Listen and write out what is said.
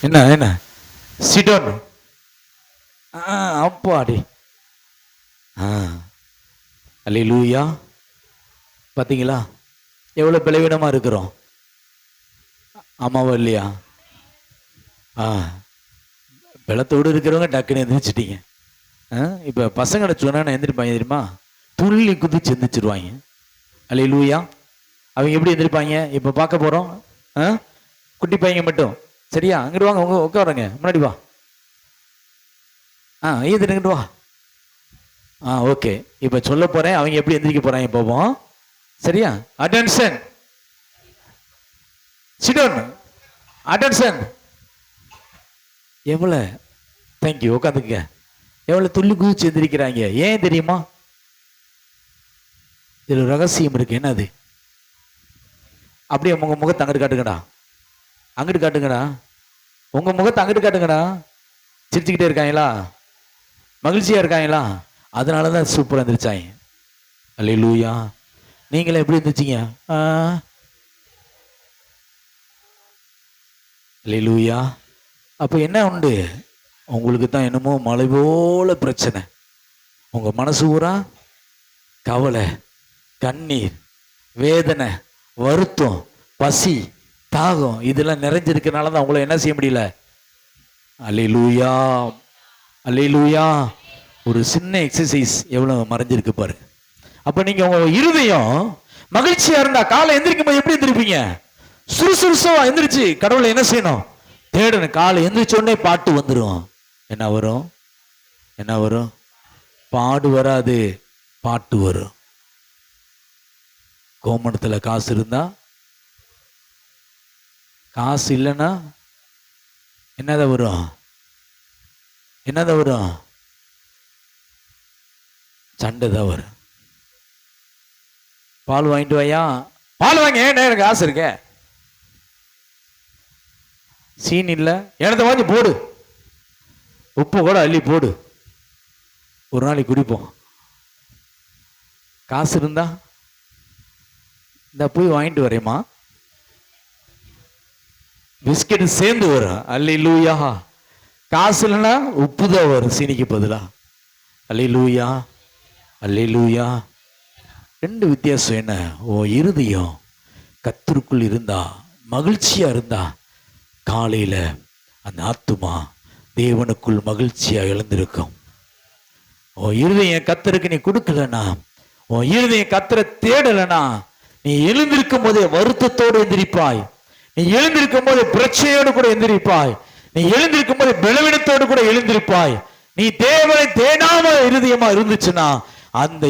என்ன என்ன சிடோன் அப்பாடி அல்லேலூயா. பார்த்தீங்களா எவ்வளோ பலவீனமாக இருக்கிறோம்? ஆமாவா இல்லையா? பலத்தோடு இருக்கிறவங்க டக்குன்னு எந்திரிச்சிட்டீங்க. இப்போ பசங்களை சொன்னா எந்திரிப்பாங்க தெரியுமா? துள்ளி குதிச்சு எந்திரிச்சிருவாங்க. அல்லேலூயா. அவங்க எப்படி எந்திரிப்பாங்க இப்போ பார்க்க போகிறோம். குட்டி பையங்க மட்டும் சரியா? அங்கிட்டு வாங்க, உங்க உட்காருங்க, முன்னாடி வா. ஈத்துட்டு வா. ஓகே. இப்போ சொல்ல போறேன், அவங்க எப்படி எந்திரிக்க போறாங்க போவோம். சரியா? Attention, சிடோன், attention. எவ்வளோ தேங்க்யூ, உட்காந்துக்க. எவ்வளோ துள்ளி குதிச்சு எந்திரிக்கிறாங்க. ஏன் தெரியுமா? இதில் ரகசியம் இருக்கு. என்னது? அப்படியே உங்க முகத்தை அங்கிட்டு காட்டுங்கடா, அங்கிட்டு காட்டுங்கடா, உங்க முகத்தை அங்கிட்டு காட்டுங்கடா. சிரிச்சுக்கிட்டே இருக்காங்களா? மகிழ்ச்சியா இருக்காங்களா? அதனால தான் சூப்பராக இருந்துருச்சாங்க. அல்லேலூயா. நீங்களே எப்படி இருந்துச்சிங்க? அல்லேலூயா. அப்போ என்ன உண்டு? உங்களுக்கு தான் என்னமோ மலை போல பிரச்சனை. உங்க மனசு பூரா கவலை, கண்ணீர், வேதனை, வருத்தம், பசி, தாகம் இதெல்லாம் நிறைஞ்சிருக்கனால தான் உங்களை என்ன செய்ய முடியல. அல்லேலூயா, அல்லேலூயா. ஒரு சின்ன எக்ஸசைஸ் எவ்வளவு மறைஞ்சிருக்கு பாரு. அப்ப நீங்க உங்க இருதயம் மகிழ்ச்சியா இருந்தா காலை எந்திரிக்கும் போது எப்படி எந்திரிப்பீங்க? சுறுசுறுசா எந்திரிச்சு கடவுளை என்ன செய்யணும்? தேடணும். காலை எந்திரிச்ச உடனே பாட்டு வந்துடும். என்ன வரும்? என்ன வரும்? பாடு வராது, பாட்டு வரும். கோமணத்துல காசு இருந்தா, காசு இல்லைன்னா என்னதான் வரும்? என்னதான் வரும்? சண்டை தான் வரும். பால் வாங்கிட்டு வாயா, பால் வாங்க. ஏன் எனக்கு காசு இருக்க? சீன் இல்லை, எனத்தை வாங்கி போடு, உப்பு கூட அள்ளி போடு, ஒரு நாளைக்கு குடிப்போம். காசு இருந்தா இந்த போய் வாங்கிட்டு வரேம்மா, பிஸ்கெட் சேர்ந்து வரும். அல்லேலூயா. காசு இல்லைன்னா உப்பு தான் வரும் சீனிக்கு பதிலா. அல்லேலூயா, அல்லேலூயா. ரெண்டு வித்தியாசம் என்ன? ஓ இருதயம் கர்த்தருக்குள் இருந்தா, மகிழ்ச்சியா இருந்தா, காலையில அந்த ஆத்துமா தேவனுக்குள் மகிழ்ச்சியா எழுந்திருக்கும். ஓ இருதயம் கர்த்தருக்கு நீ கொடுக்கலனா, ஓ இருதயம் கர்த்தரை தேடலனா, நீ எழுந்திருக்கும் போதே வருத்தத்தோடு எந்திரிப்பாய். நீ எழுந்திருக்கும் போது பிரச்சனையோடு கூட எந்திரிப்பாய். நீ எழுந்திருக்கும் போது பலவீனத்தோடு கூட எழுந்திருப்பாய். நீ தேவனை தேடாம இருதயமா இருந்துச்சுன்னா அந்த